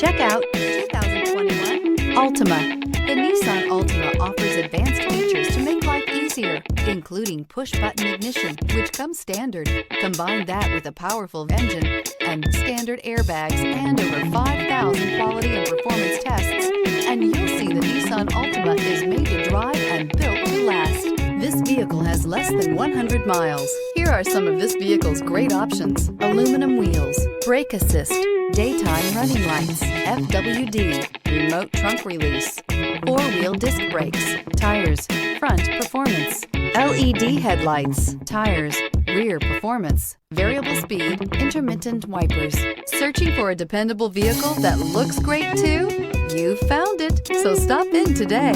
Check out 2021 Altima. The Nissan Altima offers advanced features to make life easier, including push-button ignition, which comes standard. Combine that with a powerful engine and standard airbags and over 5,000 quality and performance tests, and you'll see the Nissan Altima is made to drive and built to last. This vehicle has less than 100 miles. Here are some of this vehicle's great options: aluminum wheels, brake assist, daytime running lights, FWD, remote trunk release, four-wheel disc brakes, tires, front performance, LED headlights, tires, rear performance, variable speed, intermittent wipers. Searching for a dependable vehicle that looks great too? You found it, so stop in today.